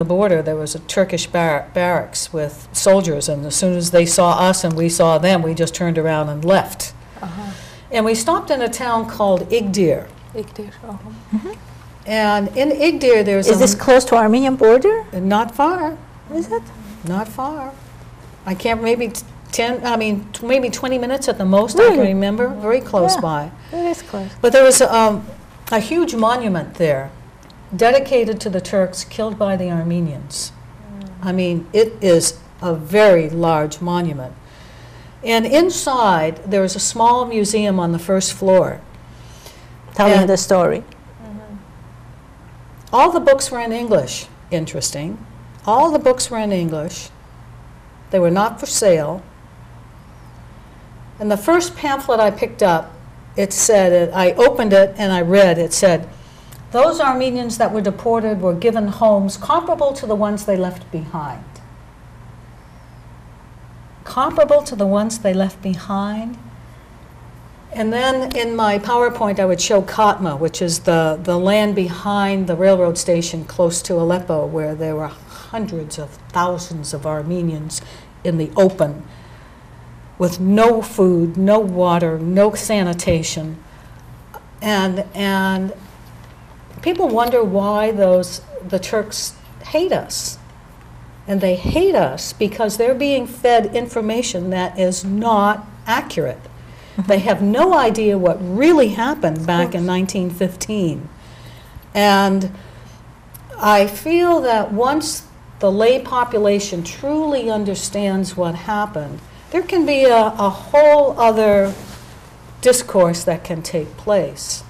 the border, there was a Turkish barracks with soldiers, and as soon as they saw us and we saw them, we just turned around and left. And we stopped in a town called Igdir. Igdir. And in Igdir, there's Is this close to Armenian border? Not far. Is it? Not far. I can't, maybe 20 minutes at the most, I can remember. Very close by. It is close. But there was a huge monument there dedicated to the Turks killed by the Armenians. I mean, it is a very large monument. And inside, there was a small museum on the first floor. Telling the story. All the books were in English, interesting. All the books were in English. They were not for sale. And the first pamphlet I picked up, it said, I opened it and I read, it said, those Armenians that were deported were given homes comparable to the ones they left behind. Comparable to the ones they left behind. And then in my PowerPoint, I would show Katma, which is the land behind the railroad station close to Aleppo, where there were hundreds of thousands of Armenians in the open with no food, no water, no sanitation. And people wonder why the Turks hate us. And they hate us because they're being fed information that is not accurate. They have no idea what really happened back in 1915. And I feel that once the lay population truly understands what happened, there can be a whole other discourse that can take place.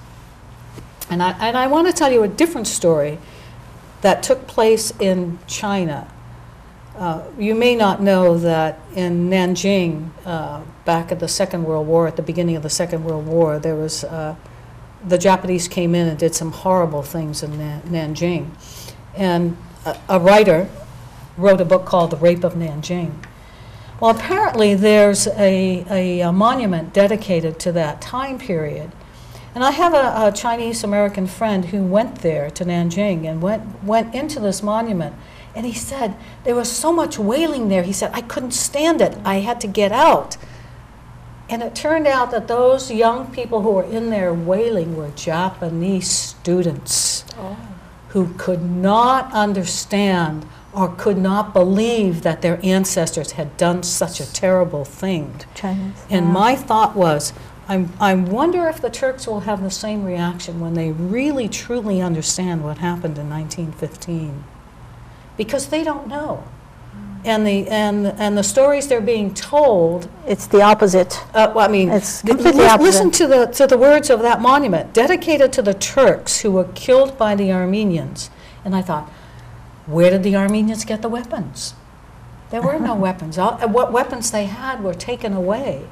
And I want to tell you a different story that took place in China. You may not know that in Nanjing, back at the Second World War, at the beginning of the Second World War, there was, the Japanese came in and did some horrible things in Nanjing. And a writer wrote a book called The Rape of Nanjing. Well, apparently there's a monument dedicated to that time period. And I have a Chinese-American friend who went there to Nanjing and went into this monument. And he said, there was so much wailing there. He said, I couldn't stand it. I had to get out. And it turned out that those young people who were in there wailing were Japanese students who could not understand or could not believe that their ancestors had done such a terrible thing. Chinese. And my thought was, I wonder if the Turks will have the same reaction when they really, truly understand what happened in 1915. Because they don't know. And the stories they're being told, it's the opposite. well, I mean, it's completely opposite. Listen to the words of that monument, dedicated to the Turks who were killed by the Armenians. And I thought, where did the Armenians get the weapons? There were no weapons. What weapons they had were taken away.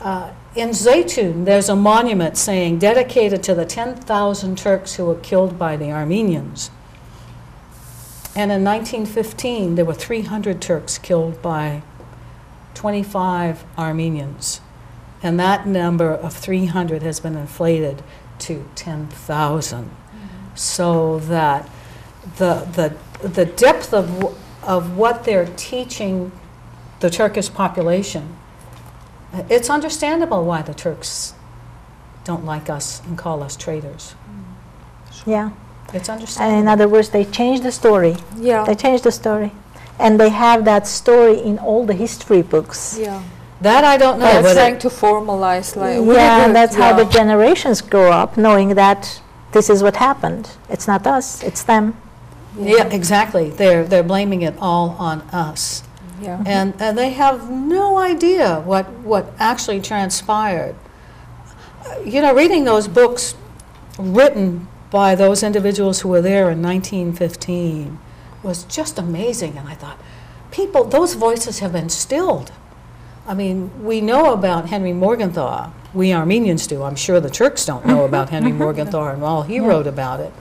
In Zeytun, there's a monument saying, dedicated to the 10,000 Turks who were killed by the Armenians. And in 1915, there were 300 Turks killed by 25 Armenians. And that number of 300 has been inflated to 10,000. So that the depth of what they're teaching the Turkish population, it's understandable why the Turks don't like us and call us traitors. Yeah. It's understandable. And in other words, they changed the story. Yeah. They changed the story. And they have that story in all the history books. Yeah. That I don't know. They're trying to formalize, like, yeah, and that's how the generations grow up, knowing that this is what happened. It's not us, it's them. Yeah, exactly. They're blaming it all on us. Yeah. And they have no idea what actually transpired. You know, reading those books written by those individuals who were there in 1915 was just amazing. And I thought, people, those voices have been stilled. I mean, we know about Henry Morgenthau. We Armenians do. I'm sure the Turks don't know about Henry Morgenthau and all he wrote about it.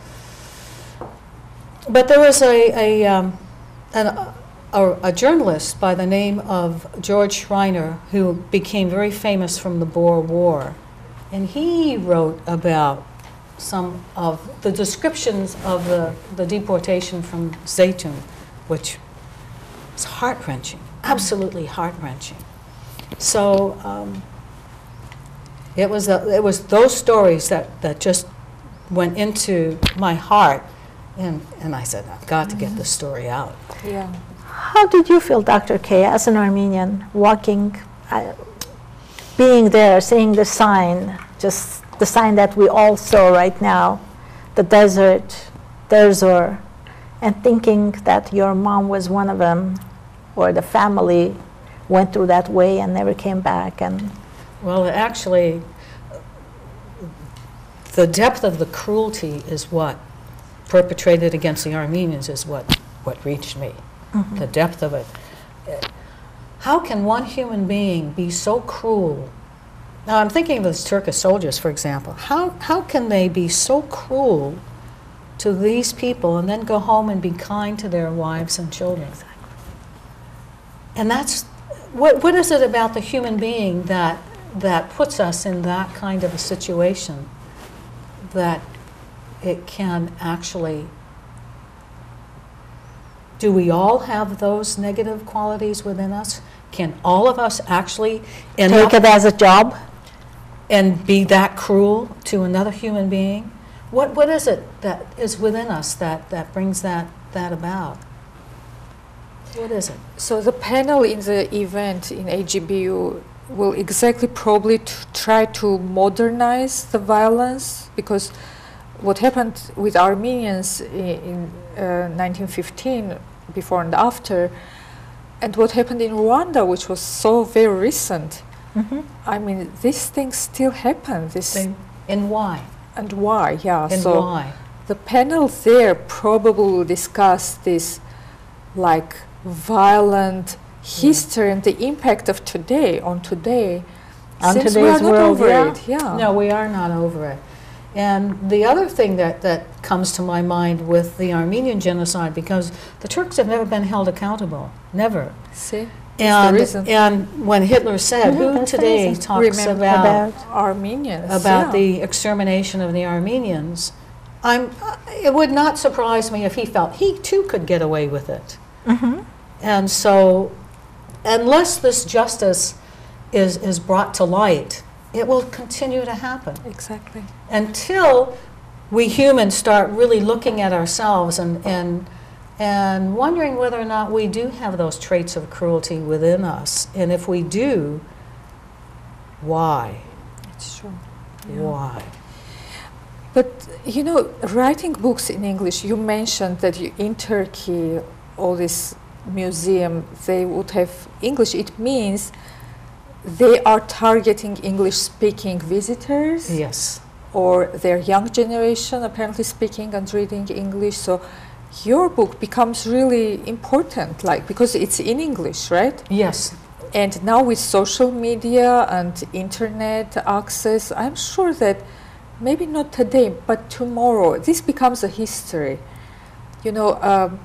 But there was a journalist by the name of George Schreiner who became very famous from the Boer War. And he wrote about some of the descriptions of the deportation from Zaytun, which is heart-wrenching, absolutely heart-wrenching. So it was those stories that just went into my heart, and I said, I've got to get this story out. Yeah. How did you feel, Dr. K, as an Armenian, walking, being there, seeing the sign, just the sign that we all saw right now, the desert, Derzor, and thinking that your mom was one of them, or the family went through that way and never came back? And well, actually, the depth of the cruelty is what perpetrated against the Armenians is what reached me. The depth of it. How can one human being be so cruel? Now, I'm thinking of those Turkish soldiers, for example. How can they be so cruel to these people and then go home and be kind to their wives and children? Exactly. And that's, what is it about the human being that puts us in that kind of a situation that it can actually... Do we all have those negative qualities within us? Can all of us actually take it as a job and be that cruel to another human being? What is it that is within us that brings that about? What is it? So the panel in the event in AGBU will exactly probably try to modernize the violence, because what happened with Armenians in 1915, before and after, and what happened in Rwanda, which was so very recent. I mean, these things still happen. And why? And why, yeah. And so why? The panel there probably will discuss this, like, violent history and the impact of today on today. On Since today's we are not world, over yeah. it, yeah. No, we are not over it. And the other thing that comes to my mind with the Armenian genocide, because the Turks have never been held accountable, never. See? That's the reason. And when Hitler said, who that's the today reason. talks about Armenians, about yeah. the extermination of the Armenians, it would not surprise me if he felt he too could get away with it. And so, unless this justice is brought to light, it will continue to happen. Exactly. Until we humans start really looking at ourselves and wondering whether or not we do have those traits of cruelty within us. And if we do, why? It's true. Why? But, you know, writing books in English, you mentioned that in Turkey, all this museum, they would have English. It means they are targeting English-speaking visitors. Yes. Or their young generation apparently speaking and reading English. So your book becomes really important, like, because it's in English, right? Yes. And now with social media and internet access, I'm sure that maybe not today, but tomorrow, this becomes a history. You know,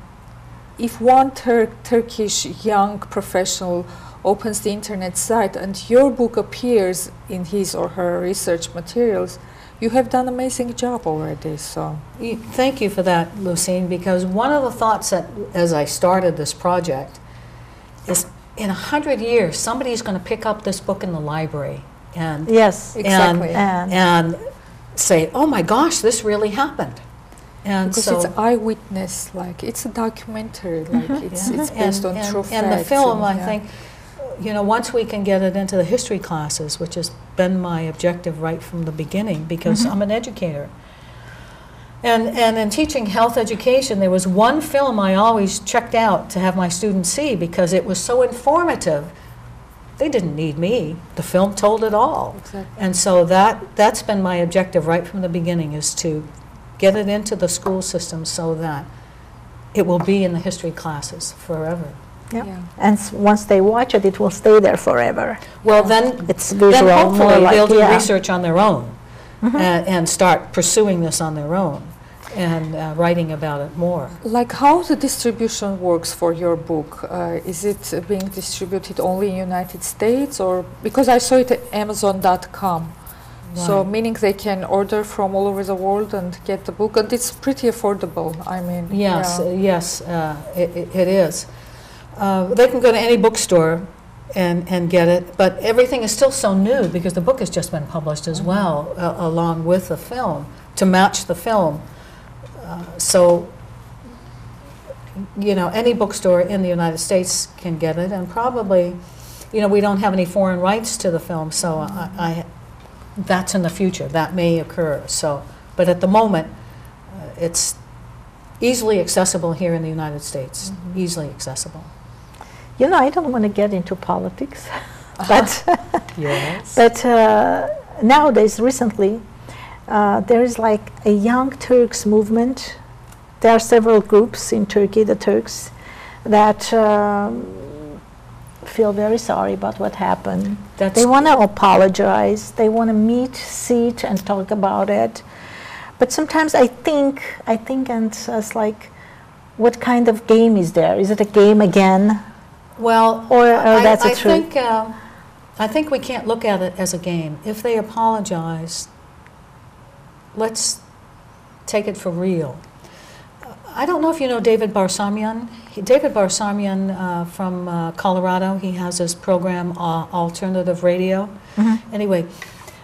if one Turkish young professional opens the internet site and your book appears in his or her research materials, you have done an amazing job already. So thank you for that, Lucine, because one of the thoughts that, as I started this project, is in 100 years, somebody's going to pick up this book in the library and yes, exactly, and say, "Oh my gosh, this really happened." And because so it's eyewitness, like it's a documentary, like it's based on true facts. And the film, I yeah. think, you know, once we can get it into the history classes, which has been my objective right from the beginning, because I'm an educator. And in teaching health education, there was one film I always checked out to have my students see because it was so informative. They didn't need me. The film told it all. Exactly. And so that's been my objective right from the beginning, is to get it into the school system so that it will be in the history classes forever. Yeah. Yeah. And once they watch it, it will stay there forever. Well, then, It's visual, then hopefully more like, they'll do yeah. research on their own and start pursuing this on their own and writing about it more. Like how the distribution works for your book? Is it being distributed only in United States, or because I saw it at Amazon.com? So meaning they can order from all over the world and get the book, and it's pretty affordable. I mean, Yes, it is. They can go to any bookstore and get it, but everything is still so new because the book has just been published as well, along with the film, to match the film. So, you know, any bookstore in the United States can get it, and probably, you know, we don't have any foreign rights to the film, so that's in the future. That may occur. So, but at the moment, it's easily accessible here in the United States. Easily accessible. You know, I don't want to get into politics, but Yes. but nowadays, recently, there is like a young Turks movement. There are several groups in Turkey, the Turks, that feel very sorry about what happened. They want to apologize. They want to meet, sit, and talk about it. But sometimes I think, and it's like, what kind of game is there? Is it a game again? Well, Or that's a truth? I think we can't look at it as a game. If they apologize, let's take it for real. I don't know if you know David Barsamian. David Barsamian from Colorado, he has his program, Alternative Radio. Anyway,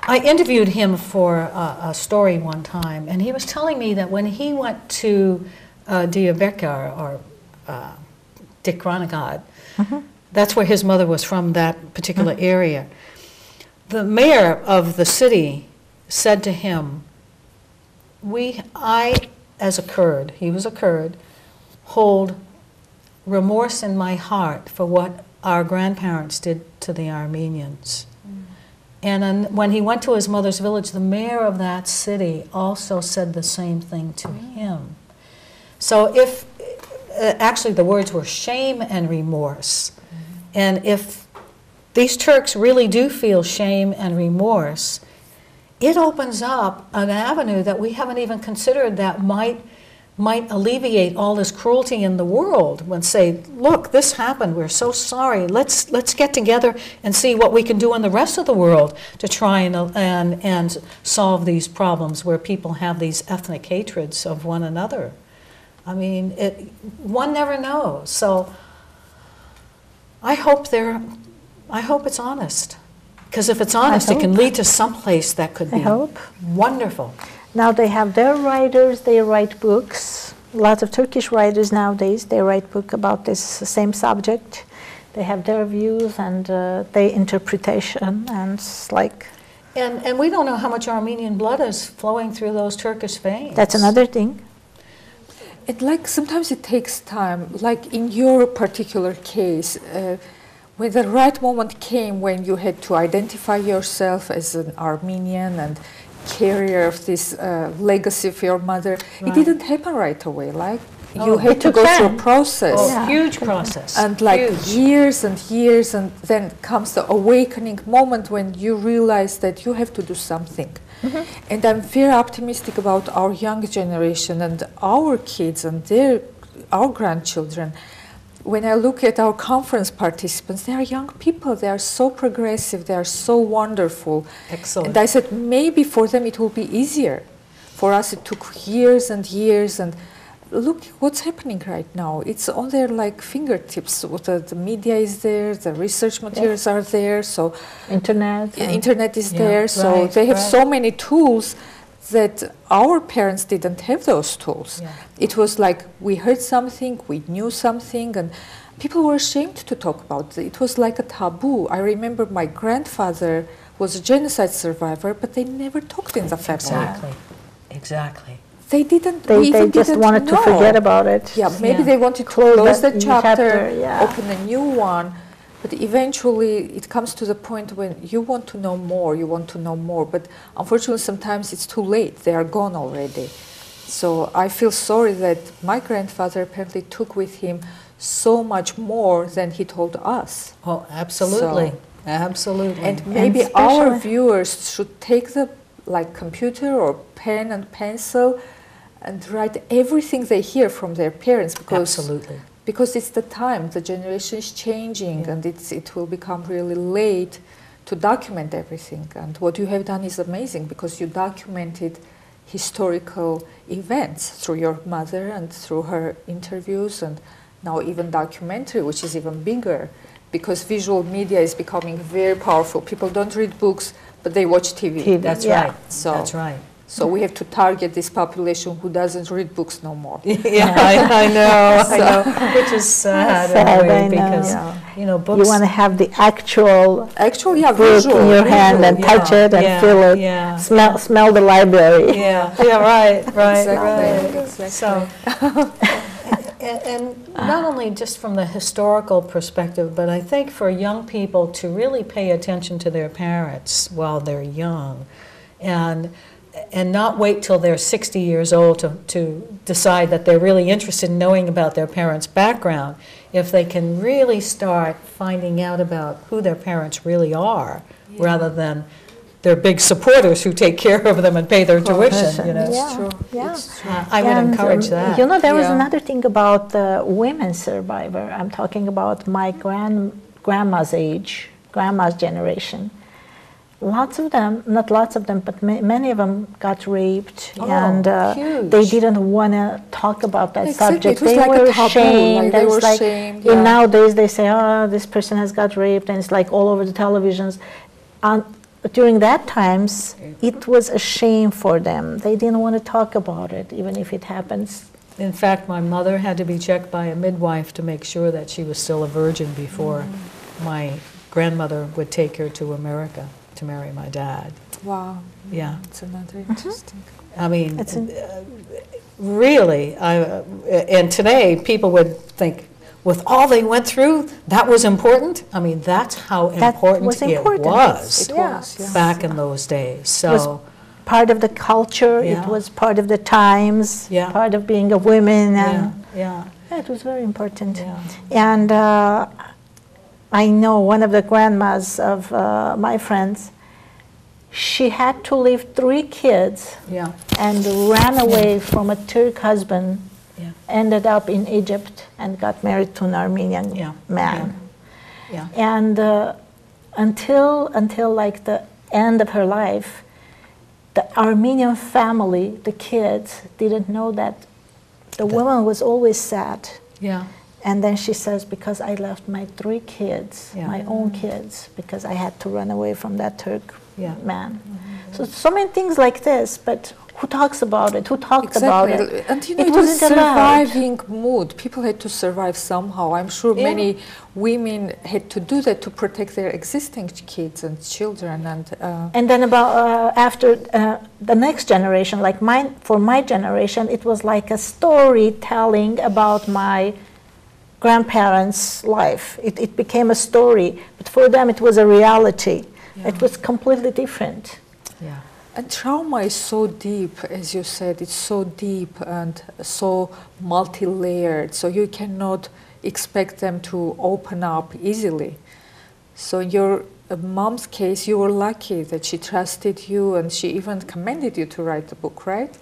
I interviewed him for a story one time, and he was telling me that when he went to Diyarbakir, or Dikranagad, that's where his mother was from, that particular area. The mayor of the city said to him, I, as a Kurd, he was a Kurd, hold remorse in my heart for what our grandparents did to the Armenians. And when he went to his mother's village, the mayor of that city also said the same thing to him. So if, actually the words were shame and remorse. And if these Turks really do feel shame and remorse, it opens up an avenue that we haven't even considered that might alleviate all this cruelty in the world. When say, look, this happened, we're so sorry, let's get together and see what we can do in the rest of the world to try and solve these problems where people have these ethnic hatreds of one another. I mean, one never knows. So I hope it's honest. Because if it's honest, it can lead to someplace that could be wonderful. Now they have their writers, they write books. Lots of Turkish writers nowadays, they write books about this same subject. They have their views and their interpretation, and it's like... And we don't know how much Armenian blood is flowing through those Turkish veins. That's another thing. Sometimes it takes time, like in your particular case, when the right moment came when you had to identify yourself as an Armenian and carrier of this legacy of your mother, it didn't happen right away. Like you had to go through a process. Huge process. And like years and years, and then comes the awakening moment when you realize that you have to do something. And I'm very optimistic about our young generation and our kids and our grandchildren. When I look at our conference participants, they are young people. They are so progressive. They are so wonderful. Excellent. And I said, maybe for them it will be easier. For us, it took years and years. And look what's happening right now. It's on their like fingertips. The media is there. The research materials are there. So internet is there. So they have so many tools that our parents didn't have those tools. It was like we heard something, we knew something, and people were ashamed to talk about it. It was like a taboo. I remember my grandfather was a genocide survivor, but they never talked in the family. Exactly. They didn't. They just wanted to forget about it. Yeah, maybe they wanted to close the chapter, open a new one. But eventually it comes to the point when you want to know more, but unfortunately sometimes it's too late, they are gone already. So I feel sorry that my grandfather apparently took with him so much more than he told us. Oh, absolutely, absolutely. And maybe our viewers should take the computer or pen and pencil and write everything they hear from their parents, because it's the time, the generation is changing, and it will become really late to document everything. And what you have done is amazing, because you documented historical events through your mother and through her interviews, and now even documentary, which is even bigger, because visual media is becoming very powerful. People don't read books, but they watch TV. That's Yeah. right. So, That's right. so we have to target this population who doesn't read books no more. Yeah, I know, which is sad, Sad, in a way, I know. because Yeah. you know, books. You want to have the actual Actually, yeah, book visual, in your hand and visual, touch yeah, it and yeah, feel it. yeah. Smell the library. Yeah, right, Exactly, exactly. So, and not only just from the historical perspective, but I think for young people to really pay attention to their parents while they're young, and not wait till they're 60 years old to decide that they're really interested in knowing about their parents' background. If they can really start finding out about who their parents really are, rather than their big supporters who take care of them and pay their tuition, you know. Yeah. True. Yeah. It's true. I would And, encourage that. You know, there was Yeah. another thing about the women survivor. I'm talking about my grandma's age, grandma's generation. Lots of them, not lots of them, but many of them got raped, Oh, and huge. they didn't want to talk about that Exactly. subject. It was They like a were taboo, shamed. like they It's were like, shamed, and yeah. nowadays they say, "Oh, this person has got raped," and it's like all over the televisions. During that times, it was a shame for them. They didn't want to talk about it, even if it happens. In fact, my mother had to be checked by a midwife to make sure that she was still a virgin before my grandmother would take her to America to marry my dad. Wow. Yeah. It's another interesting. I mean, It's really, and today people would think, with all they went through, that was important. I mean, that's how That important, was it important. was It Yeah. was, yeah. back in those days. was So, part of the culture. Yeah. It was part of the times. Yeah. Part of being a woman, yeah, and yeah, it was very important. yeah. And I know one of the grandmas of my friends. She had to leave 3 kids Yeah, and ran away from a Turk husband. yeah, Ended up in Egypt and got married to an Armenian Yeah. man. yeah. And until like the end of her life, the Armenian family, the kids, didn't know that the woman was always sad. Yeah, And then she says, because I left my 3 kids, Yeah. my own kids, because I had to run away from that Turk Yeah. man. So many things like this, but who talks about it? Who talked about it? And you know, It it was wasn't allowed. surviving mood. People had to survive somehow. I'm sure Yeah. many women had to do that to protect their existing kids and children. And then about after the next generation, like mine, for my generation, it was like a storytelling about my grandparents' life. It became a story, but for them it was a reality. Yeah. It was completely different. yeah. And trauma is so deep, as you said, it's so deep and so multi-layered, so you cannot expect them to open up easily. So in your mom's case, you were lucky that she trusted you, and she even commended you to write the book, right?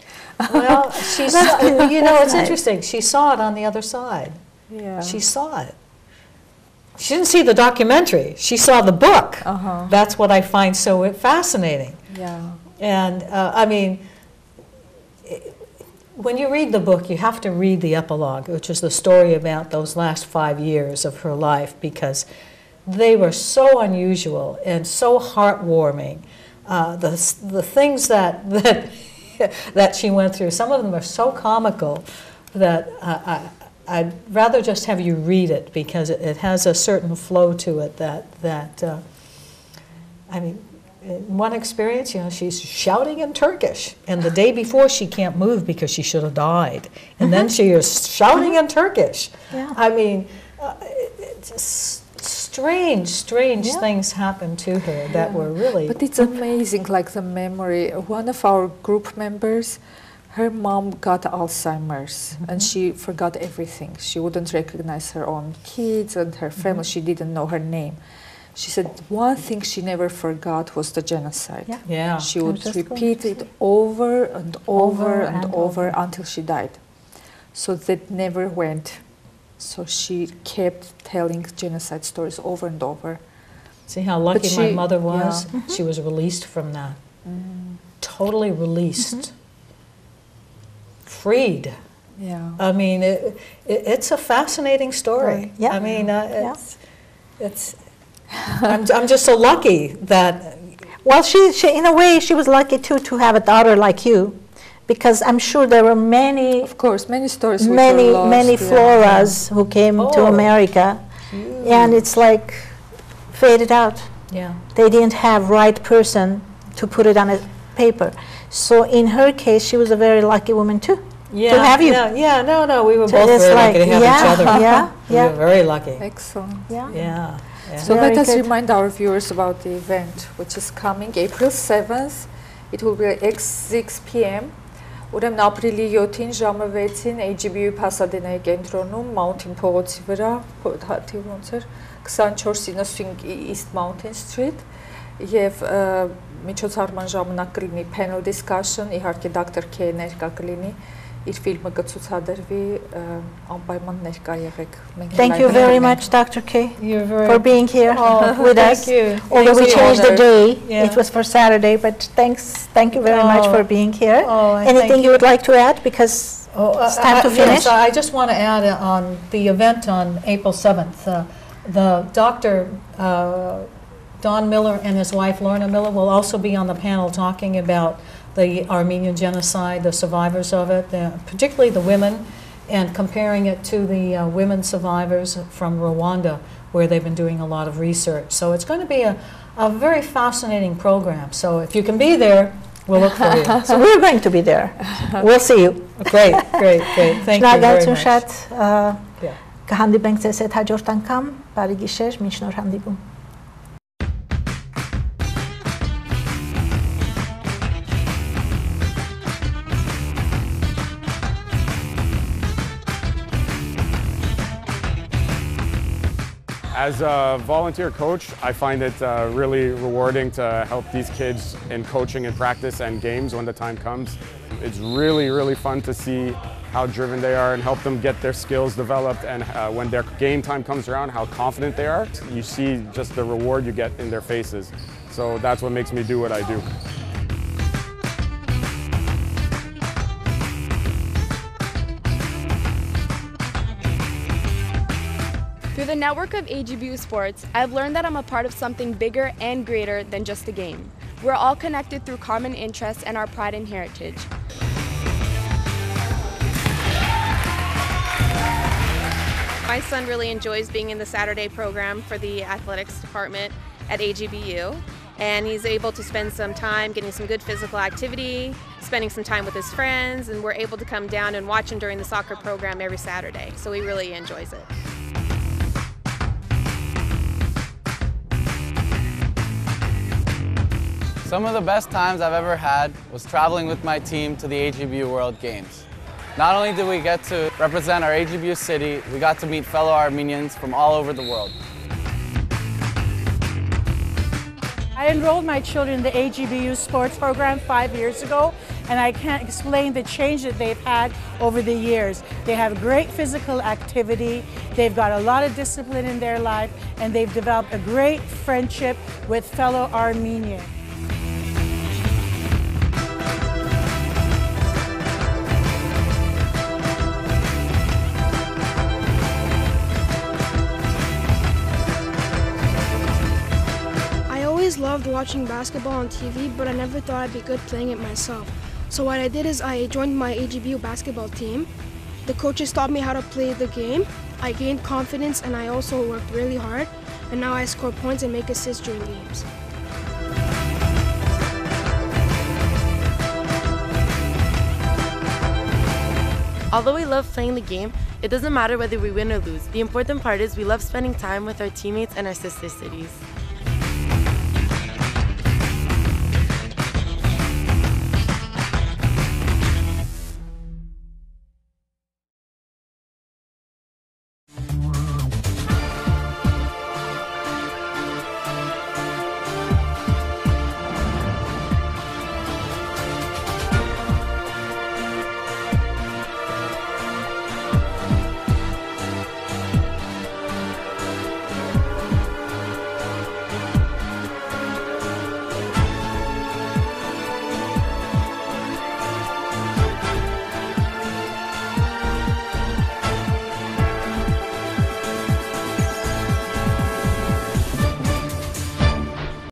Well, she saw, you know, it's nice. interesting. She saw it on the other side. Yeah. She saw it. She didn't see the documentary. She saw the book. Uh-huh. That's what I find so fascinating. Yeah. And I mean, when you read the book, you have to read the epilogue, which is the story about those last 5 years of her life, because they were so unusual and so heartwarming. The things that she went through, some of them are so comical that I'd rather just have you read it, because it has a certain flow to it that I mean, in one experience, you know, she's shouting in Turkish, and the day before she can't move because she should have died, and then she is shouting in Turkish. Yeah. I mean, it's just strange Yeah. things happened to her that were really. But it's amazing, like the memory. One of our group members, her mom got Alzheimer's, and she forgot everything. She wouldn't recognize her own kids and her family. She didn't know her name. She said one thing she never forgot was the genocide. Yeah. Yeah. She I would was just going repeat to it say. over and over and and over over. until she died. So that never went. So she kept telling genocide stories over and over. See how lucky my mother was? Yeah. She was released from that. Totally released. Freed. Yeah. I mean, it's a fascinating story. Yeah. I mean, I'm just so lucky that. Well, she in a way she was lucky too to have a daughter like you, because I'm sure there were many, Of course, many stories. many which were lost, yeah. Floras who came to America, and it's like faded out. Yeah. They didn't have right person to put it on a paper. So in her case, she was a very lucky woman too. Yeah, to have you. Yeah, no, we were So both it's very like, lucky to have yeah, each other. yeah, We were very lucky. Excellent. Yeah. Yeah. So Very let us good. remind our viewers about the event, which is coming April 7th. It will be at 6 p.m. Ուրեմն ապրիլի 7-ին ժամը 6-ին AGBU Pasadena-ի կենտրոնում Mountain փողոցի վրա, թիվ ոնց էր 2495 East Mountain Street, եւ միջոցառման ժամանակ կլինի panel discussion, իհարկե Dr. K ներկա կլինի, իր ֆիլմը կցուցադրվի, անպայման ներկա եղեք։ Thank you very much, Dr. K, for being here with us. Thank you. Although we changed the day, Yeah. it was for Saturday, but thank you very much for being here. Thank Anything you would like to add, because it's time to finish? Yes, I just want to add on the event on April 7th. The Dr. Don Miller and his wife Lorna Miller will also be on the panel talking about the Armenian genocide, the survivors of it, particularly the women, and comparing it to the women survivors from Rwanda, where they've been doing a lot of research. So it's going to be a very fascinating program. So if you can be there, we'll look for you. So we're going to be there. We'll see you. Great. Thank you very much. Շատ կհանդիպենք ձեզ հետ հաջորդ անգամ, բարի գիշեր, մինչ նոր հանդիպում։ As a volunteer coach, I find it really rewarding to help these kids in coaching and practice and games when the time comes. It's really fun to see how driven they are and help them get their skills developed, and when their game time comes around, how confident they are. You see just the reward you get in their faces. So that's what makes me do what I do. Through the network of AGBU Sports, I've learned that I'm a part of something bigger and greater than just a game. We're all connected through common interests and our pride and heritage. My son really enjoys being in the Saturday program for the athletics department at AGBU, and he's able to spend some time getting some good physical activity, spending some time with his friends, and we're able to come down and watch him during the soccer program every Saturday, so he really enjoys it. Some of the best times I've ever had was traveling with my team to the AGBU World Games. Not only did we get to represent our AGBU city, we got to meet fellow Armenians from all over the world. I enrolled my children in the AGBU sports program 5 years ago, and I can't explain the change that they've had over the years. They have great physical activity, they've got a lot of discipline in their life, and they've developed a great friendship with fellow Armenians. I always loved watching basketball on TV, but I never thought I'd be good playing it myself. So what I did is I joined my AGBU basketball team. The coaches taught me how to play the game. I gained confidence and I also worked really hard. And now I score points and make assists during games. Although we love playing the game, it doesn't matter whether we win or lose. The important part is we love spending time with our teammates and our sister cities.